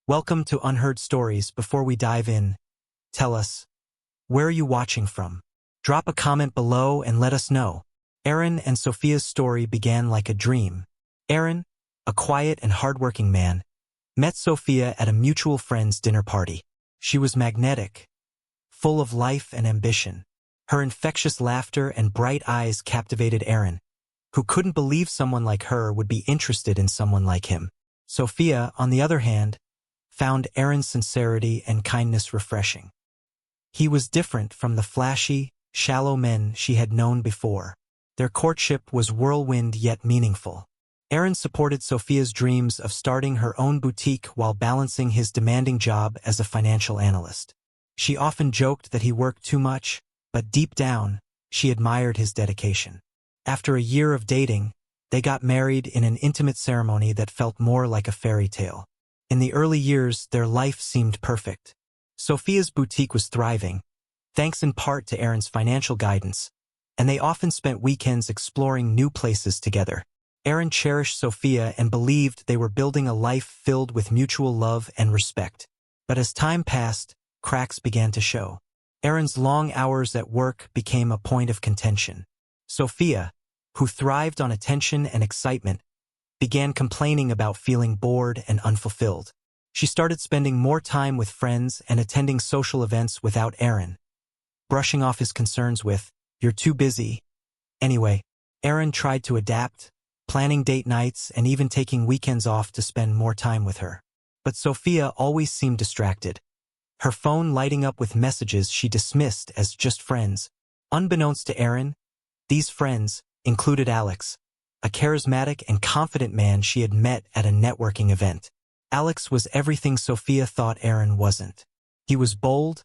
Welcome to Unheard Stories. Before we dive in, tell us, where are you watching from? Drop a comment below and let us know. Aaron and Sophia's story began like a dream. Aaron, a quiet and hardworking man, met Sophia at a mutual friend's dinner party. She was magnetic, full of life and ambition. Her infectious laughter and bright eyes captivated Aaron, who couldn't believe someone like her would be interested in someone like him. Sophia, on the other hand, found Aaron's sincerity and kindness refreshing. He was different from the flashy, shallow men she had known before. Their courtship was whirlwind yet meaningful. Aaron supported Sophia's dreams of starting her own boutique while balancing his demanding job as a financial analyst. She often joked that he worked too much, but deep down, she admired his dedication. After a year of dating, they got married in an intimate ceremony that felt more like a fairy tale. In the early years, their life seemed perfect. Sophia's boutique was thriving, thanks in part to Aaron's financial guidance, and they often spent weekends exploring new places together. Aaron cherished Sophia and believed they were building a life filled with mutual love and respect. But as time passed, cracks began to show. Aaron's long hours at work became a point of contention. Sophia, who thrived on attention and excitement, began complaining about feeling bored and unfulfilled. She started spending more time with friends and attending social events without Aaron, brushing off his concerns with, "You're too busy." Anyway, Aaron tried to adapt, planning date nights and even taking weekends off to spend more time with her. But Sophia always seemed distracted, her phone lighting up with messages she dismissed as just friends. Unbeknownst to Aaron, these friends included Alex, a charismatic and confident man she had met at a networking event. Alex was everything Sophia thought Aaron wasn't. He was bold,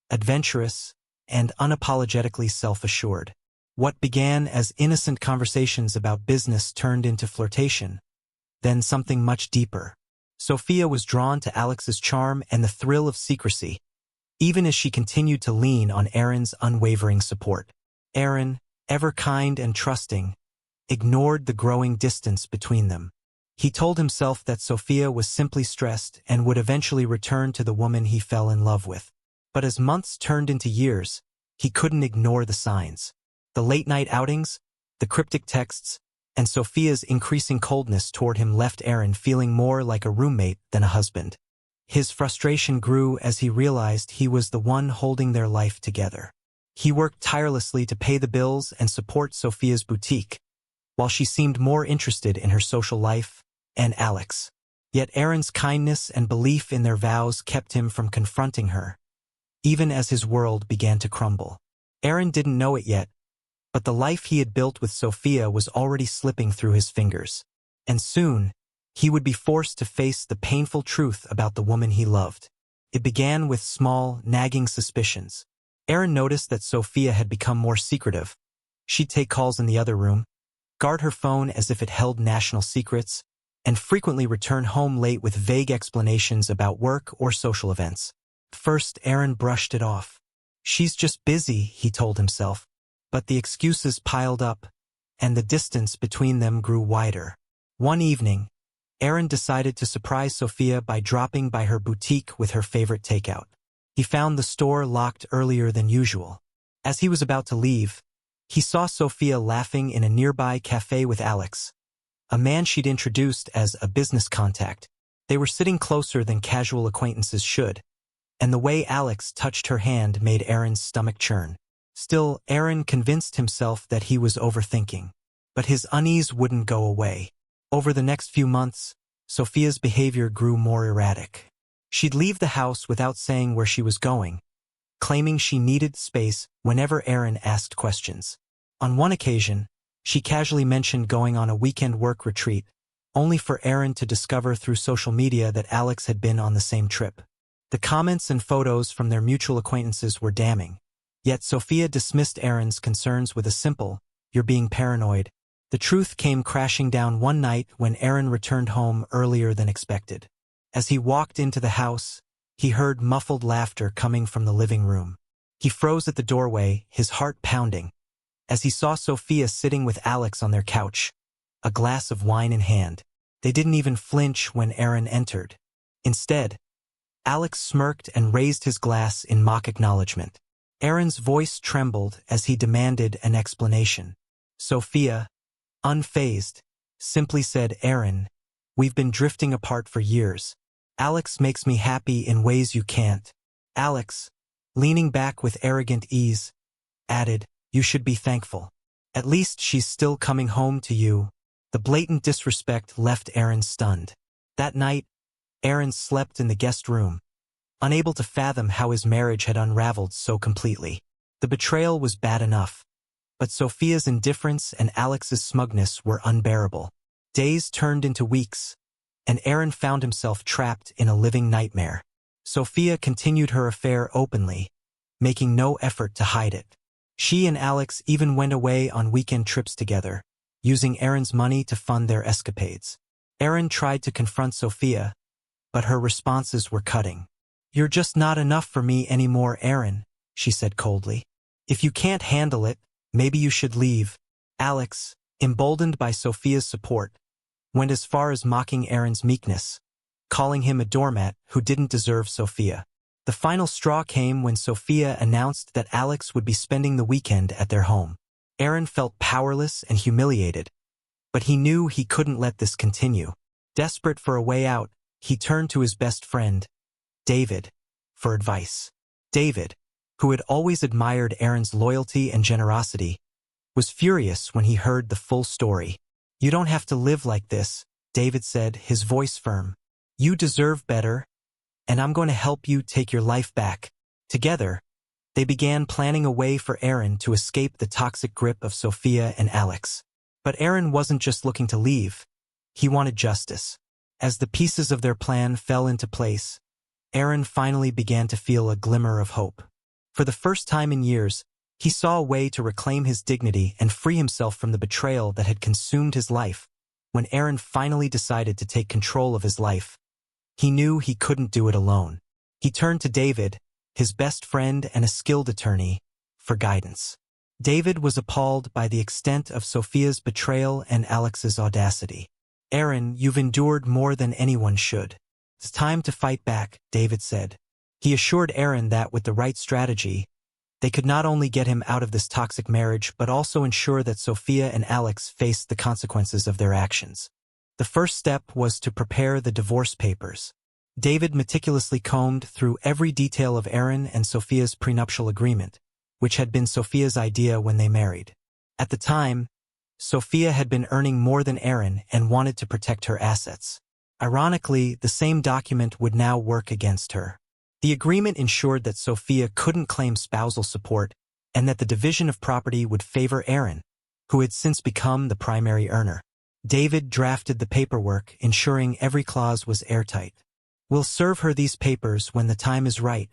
adventurous, and unapologetically self-assured. What began as innocent conversations about business turned into flirtation, then something much deeper. Sophia was drawn to Alex's charm and the thrill of secrecy, even as she continued to lean on Aaron's unwavering support. Aaron, ever kind and trusting, ignored the growing distance between them. He told himself that Sophia was simply stressed and would eventually return to the woman he fell in love with. But as months turned into years, he couldn't ignore the signs. The late-night outings, the cryptic texts, and Sophia's increasing coldness toward him left Aaron feeling more like a roommate than a husband. His frustration grew as he realized he was the one holding their life together. He worked tirelessly to pay the bills and support Sophia's boutique, while she seemed more interested in her social life and Alex. Yet Aaron's kindness and belief in their vows kept him from confronting her, even as his world began to crumble. Aaron didn't know it yet, but the life he had built with Sophia was already slipping through his fingers. And soon, he would be forced to face the painful truth about the woman he loved. It began with small, nagging suspicions. Aaron noticed that Sophia had become more secretive. She'd take calls in the other room, guard her phone as if it held national secrets, and frequently return home late with vague explanations about work or social events. First, Aaron brushed it off. "She's just busy," he told himself. But the excuses piled up, and the distance between them grew wider. One evening, Aaron decided to surprise Sophia by dropping by her boutique with her favorite takeout. He found the store locked earlier than usual. As he was about to leave, he saw Sophia laughing in a nearby cafe with Alex, a man she'd introduced as a business contact. They were sitting closer than casual acquaintances should, and the way Alex touched her hand made Aaron's stomach churn. Still, Aaron convinced himself that he was overthinking, but his unease wouldn't go away. Over the next few months, Sophia's behavior grew more erratic. She'd leave the house without saying where she was going, claiming she needed space whenever Aaron asked questions. On one occasion, she casually mentioned going on a weekend work retreat, only for Aaron to discover through social media that Alex had been on the same trip. The comments and photos from their mutual acquaintances were damning. Yet Sophia dismissed Aaron's concerns with a simple, "You're being paranoid." The truth came crashing down one night when Aaron returned home earlier than expected. As he walked into the house, he heard muffled laughter coming from the living room. He froze at the doorway, his heart pounding, as he saw Sophia sitting with Alex on their couch, a glass of wine in hand. They didn't even flinch when Aaron entered. Instead, Alex smirked and raised his glass in mock acknowledgement. Aaron's voice trembled as he demanded an explanation. Sophia, unfazed, simply said, "Aaron, we've been drifting apart for years. Alex makes me happy in ways you can't." Alex, leaning back with arrogant ease, added, "You should be thankful. At least she's still coming home to you." The blatant disrespect left Aaron stunned. That night, Aaron slept in the guest room, unable to fathom how his marriage had unraveled so completely. The betrayal was bad enough, but Sophia's indifference and Alex's smugness were unbearable. Days turned into weeks, and Aaron found himself trapped in a living nightmare. Sophia continued her affair openly, making no effort to hide it. She and Alex even went away on weekend trips together, using Aaron's money to fund their escapades. Aaron tried to confront Sophia, but her responses were cutting. "You're just not enough for me anymore, Aaron," she said coldly. "If you can't handle it, maybe you should leave." Alex, emboldened by Sophia's support, went as far as mocking Aaron's meekness, calling him a doormat who didn't deserve Sophia. The final straw came when Sophia announced that Alex would be spending the weekend at their home. Aaron felt powerless and humiliated, but he knew he couldn't let this continue. Desperate for a way out, he turned to his best friend, David, for advice. David, who had always admired Aaron's loyalty and generosity, was furious when he heard the full story. "You don't have to live like this," David said, his voice firm. "You deserve better, and I'm going to help you take your life back." Together, they began planning a way for Aaron to escape the toxic grip of Sophia and Alex. But Aaron wasn't just looking to leave. He wanted justice. As the pieces of their plan fell into place, Aaron finally began to feel a glimmer of hope. For the first time in years, he saw a way to reclaim his dignity and free himself from the betrayal that had consumed his life. When Aaron finally decided to take control of his life, he knew he couldn't do it alone. He turned to David, his best friend and a skilled attorney, for guidance. David was appalled by the extent of Sophia's betrayal and Alex's audacity. "Aaron, you've endured more than anyone should. It's time to fight back," David said. He assured Aaron that with the right strategy, they could not only get him out of this toxic marriage but also ensure that Sophia and Alex faced the consequences of their actions. The first step was to prepare the divorce papers. David meticulously combed through every detail of Aaron and Sophia's prenuptial agreement, which had been Sophia's idea when they married. At the time, Sophia had been earning more than Aaron and wanted to protect her assets. Ironically, the same document would now work against her. The agreement ensured that Sophia couldn't claim spousal support and that the division of property would favor Aaron, who had since become the primary earner. David drafted the paperwork, ensuring every clause was airtight. "We'll serve her these papers when the time is right,"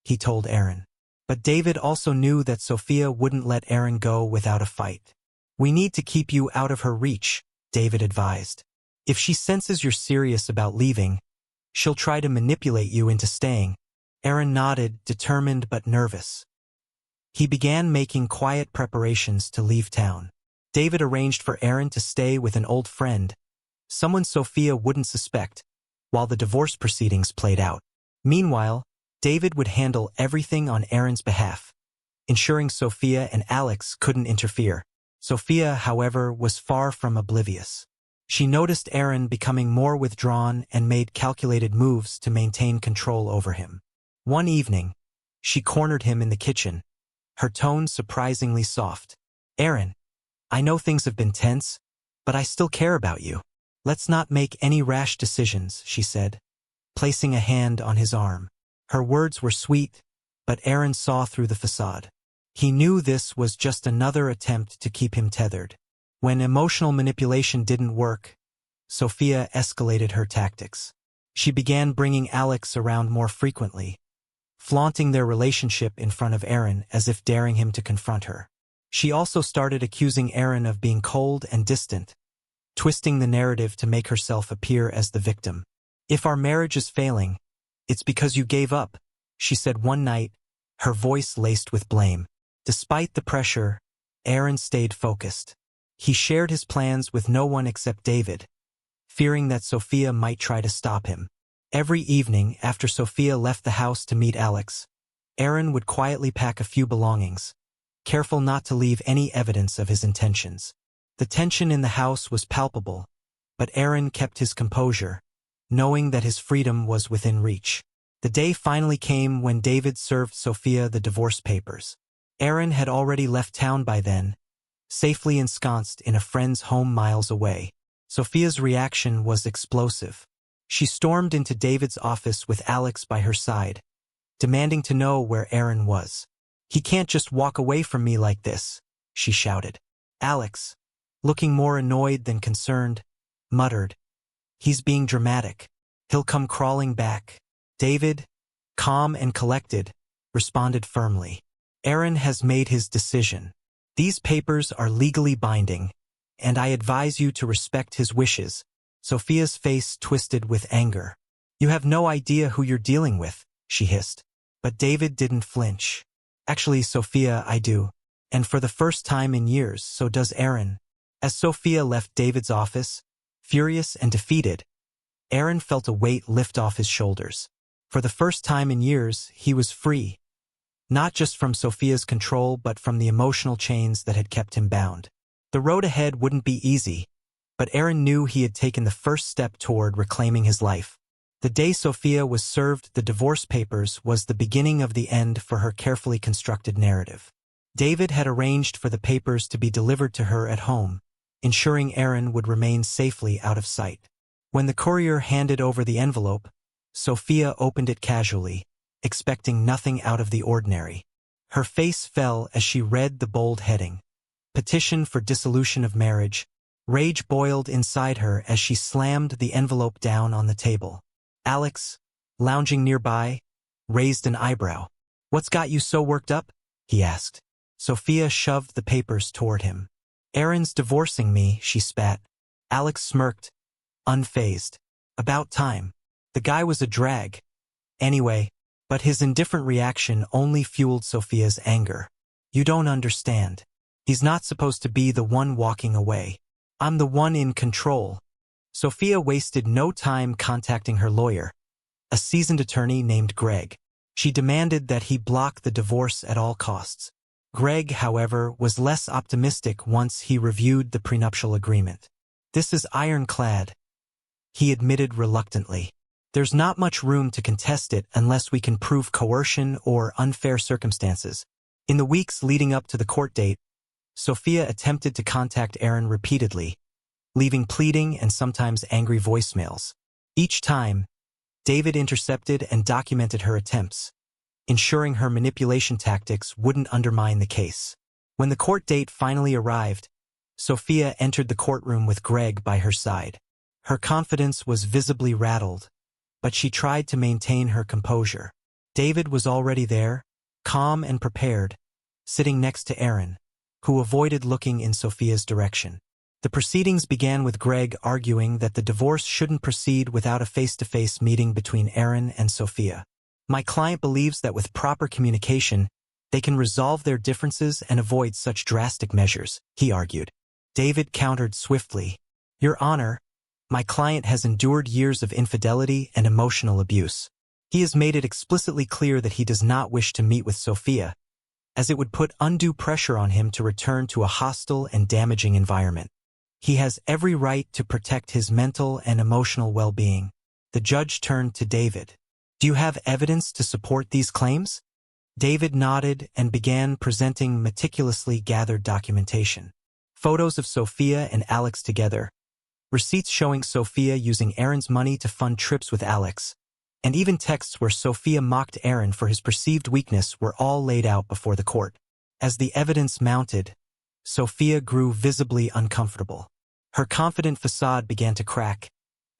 he told Aaron. But David also knew that Sophia wouldn't let Aaron go without a fight. "We need to keep you out of her reach," David advised. "If she senses you're serious about leaving, she'll try to manipulate you into staying." Aaron nodded, determined but nervous. He began making quiet preparations to leave town. David arranged for Aaron to stay with an old friend, someone Sophia wouldn't suspect, while the divorce proceedings played out. Meanwhile, David would handle everything on Aaron's behalf, ensuring Sophia and Alex couldn't interfere. Sophia, however, was far from oblivious. She noticed Aaron becoming more withdrawn and made calculated moves to maintain control over him. One evening, she cornered him in the kitchen, her tone surprisingly soft. "Aaron, I know things have been tense, but I still care about you. Let's not make any rash decisions," she said, placing a hand on his arm. Her words were sweet, but Aaron saw through the facade. He knew this was just another attempt to keep him tethered. When emotional manipulation didn't work, Sophia escalated her tactics. She began bringing Alex around more frequently, flaunting their relationship in front of Aaron as if daring him to confront her. She also started accusing Aaron of being cold and distant, twisting the narrative to make herself appear as the victim. "If our marriage is failing, it's because you gave up," she said one night, her voice laced with blame. Despite the pressure, Aaron stayed focused. He shared his plans with no one except David, fearing that Sophia might try to stop him. Every evening, after Sophia left the house to meet Alex, Aaron would quietly pack a few belongings, careful not to leave any evidence of his intentions. The tension in the house was palpable, but Aaron kept his composure, knowing that his freedom was within reach. The day finally came when David served Sophia the divorce papers. Aaron had already left town by then, safely ensconced in a friend's home miles away. Sophia's reaction was explosive. She stormed into David's office with Alex by her side, demanding to know where Aaron was. "He can't just walk away from me like this," she shouted. Alex, looking more annoyed than concerned, muttered, "He's being dramatic. He'll come crawling back." David, calm and collected, responded firmly. "Aaron has made his decision. These papers are legally binding, and I advise you to respect his wishes." Sophia's face twisted with anger. "You have no idea who you're dealing with," she hissed. But David didn't flinch. "Actually, Sophia, I do. And for the first time in years, so does Aaron." As Sophia left David's office, furious and defeated, Aaron felt a weight lift off his shoulders. For the first time in years, he was free. Not just from Sophia's control, but from the emotional chains that had kept him bound. The road ahead wouldn't be easy, but Aaron knew he had taken the first step toward reclaiming his life. The day Sophia was served the divorce papers was the beginning of the end for her carefully constructed narrative. David had arranged for the papers to be delivered to her at home, ensuring Aaron would remain safely out of sight. When the courier handed over the envelope, Sophia opened it casually, expecting nothing out of the ordinary. Her face fell as she read the bold heading, "Petition for Dissolution of Marriage." Rage boiled inside her as she slammed the envelope down on the table. Alex, lounging nearby, raised an eyebrow. "What's got you so worked up?" he asked. Sophia shoved the papers toward him. "Aaron's divorcing me," she spat. Alex smirked, unfazed. "About time. The guy was a drag. Anyway," but his indifferent reaction only fueled Sophia's anger. "You don't understand. He's not supposed to be the one walking away. I'm the one in control." Sophia wasted no time contacting her lawyer, a seasoned attorney named Greg. She demanded that he block the divorce at all costs. Greg, however, was less optimistic once he reviewed the prenuptial agreement. "This is ironclad," he admitted reluctantly. "There's not much room to contest it unless we can prove coercion or unfair circumstances." In the weeks leading up to the court date, Sophia attempted to contact Aaron repeatedly, leaving pleading and sometimes angry voicemails. Each time, David intercepted and documented her attempts, ensuring her manipulation tactics wouldn't undermine the case. When the court date finally arrived, Sophia entered the courtroom with Greg by her side. Her confidence was visibly rattled, but she tried to maintain her composure. David was already there, calm and prepared, sitting next to Aaron, who avoided looking in Sophia's direction. The proceedings began with Greg arguing that the divorce shouldn't proceed without a face-to-face meeting between Aaron and Sophia. "My client believes that with proper communication, they can resolve their differences and avoid such drastic measures," he argued. David countered swiftly, "Your Honor, my client has endured years of infidelity and emotional abuse. He has made it explicitly clear that he does not wish to meet with Sophia, as it would put undue pressure on him to return to a hostile and damaging environment. He has every right to protect his mental and emotional well-being." The judge turned to David. "Do you have evidence to support these claims?" David nodded and began presenting meticulously gathered documentation. Photos of Sophia and Alex together, receipts showing Sophia using Aaron's money to fund trips with Alex, and even texts where Sophia mocked Aaron for his perceived weakness were all laid out before the court. As the evidence mounted, Sophia grew visibly uncomfortable. Her confident facade began to crack,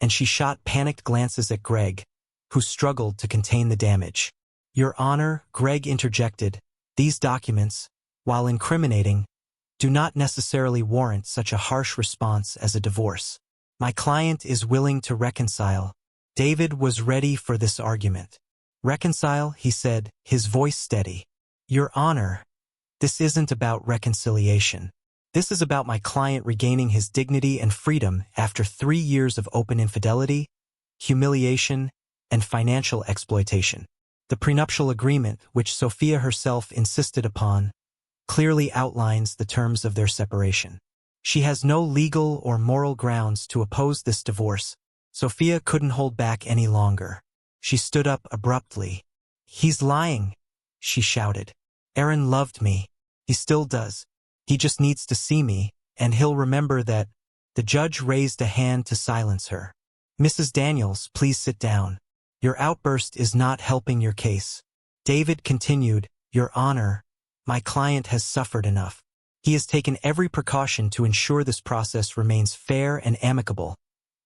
and she shot panicked glances at Greg, who struggled to contain the damage. "Your Honor," Greg interjected, "these documents, while incriminating, do not necessarily warrant such a harsh response as a divorce. My client is willing to reconcile." David was ready for this argument. "Reconcile," he said, his voice steady. "Your Honor, this isn't about reconciliation. This is about my client regaining his dignity and freedom after 3 years of open infidelity, humiliation, and financial exploitation. The prenuptial agreement, which Sophia herself insisted upon, clearly outlines the terms of their separation. She has no legal or moral grounds to oppose this divorce. Sophia couldn't hold back any longer. She stood up abruptly. "He's lying," she shouted. "Aaron loved me. He still does. He just needs to see me, and he'll remember that." The judge raised a hand to silence her. "Mrs. Daniels, please sit down. Your outburst is not helping your case." David continued, "Your Honor, my client has suffered enough. He has taken every precaution to ensure this process remains fair and amicable,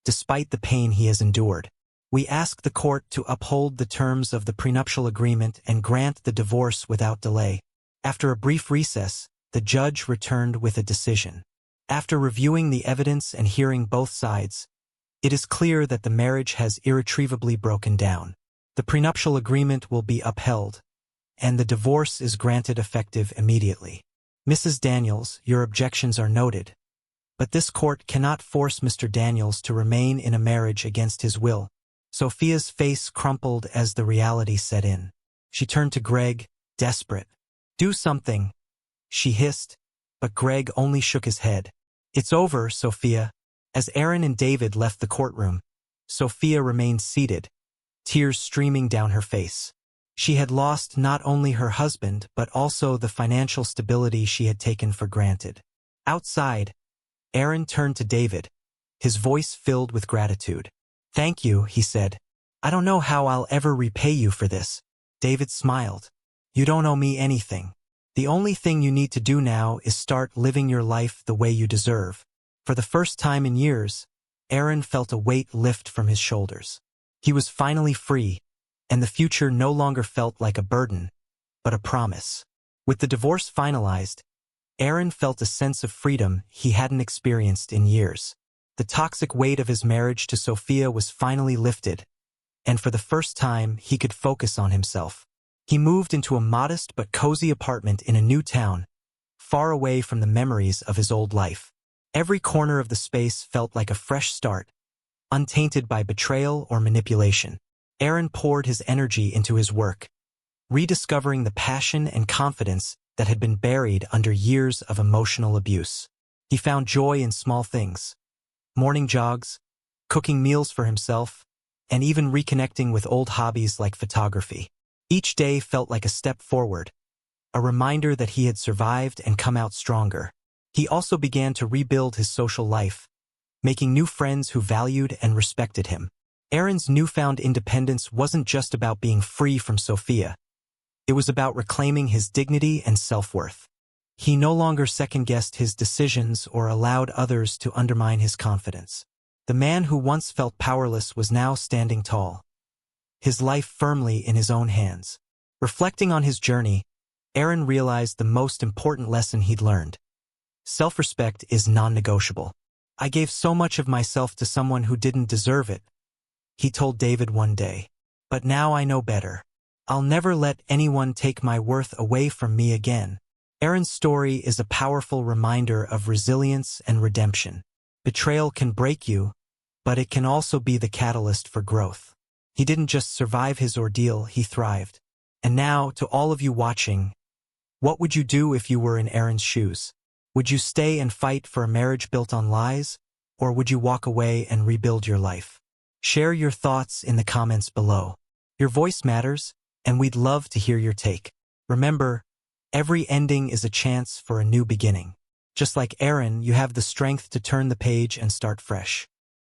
despite the pain he has endured. We ask the court to uphold the terms of the prenuptial agreement and grant the divorce without delay." After a brief recess, the judge returned with a decision. After reviewing the evidence and hearing both sides, it is clear that the marriage has irretrievably broken down. The prenuptial agreement will be upheld, and the divorce is granted effective immediately. "Mrs. Daniels, your objections are noted, but this court cannot force Mr. Daniels to remain in a marriage against his will." Sophia's face crumpled as the reality set in. She turned to Greg, desperate. "Do something," she hissed, but Greg only shook his head. "It's over, Sophia." As Aaron and David left the courtroom, Sophia remained seated, tears streaming down her face. She had lost not only her husband but also the financial stability she had taken for granted. Outside, Aaron turned to David, his voice filled with gratitude. "Thank you," he said. "I don't know how I'll ever repay you for this." David smiled. "You don't owe me anything. The only thing you need to do now is start living your life the way you deserve." For the first time in years, Aaron felt a weight lift from his shoulders. He was finally free, and the future no longer felt like a burden, but a promise. With the divorce finalized, Aaron felt a sense of freedom he hadn't experienced in years. The toxic weight of his marriage to Sophia was finally lifted, and for the first time he could focus on himself. He moved into a modest but cozy apartment in a new town, far away from the memories of his old life. Every corner of the space felt like a fresh start, untainted by betrayal or manipulation. Aaron poured his energy into his work, rediscovering the passion and confidence that had been buried under years of emotional abuse. He found joy in small things: morning jogs, cooking meals for himself, and even reconnecting with old hobbies like photography. Each day felt like a step forward, a reminder that he had survived and come out stronger. He also began to rebuild his social life, making new friends who valued and respected him. Aaron's newfound independence wasn't just about being free from Sophia. It was about reclaiming his dignity and self-worth. He no longer second-guessed his decisions or allowed others to undermine his confidence. The man who once felt powerless was now standing tall, his life firmly in his own hands. Reflecting on his journey, Aaron realized the most important lesson he'd learned. Self-respect is non-negotiable. "I gave so much of myself to someone who didn't deserve it," he told David one day. "But now I know better. I'll never let anyone take my worth away from me again." Aaron's story is a powerful reminder of resilience and redemption. Betrayal can break you, but it can also be the catalyst for growth. He didn't just survive his ordeal, he thrived. And now, to all of you watching, what would you do if you were in Aaron's shoes? Would you stay and fight for a marriage built on lies, or would you walk away and rebuild your life? Share your thoughts in the comments below. Your voice matters, and we'd love to hear your take. Remember, every ending is a chance for a new beginning. Just like Aaron, you have the strength to turn the page and start fresh.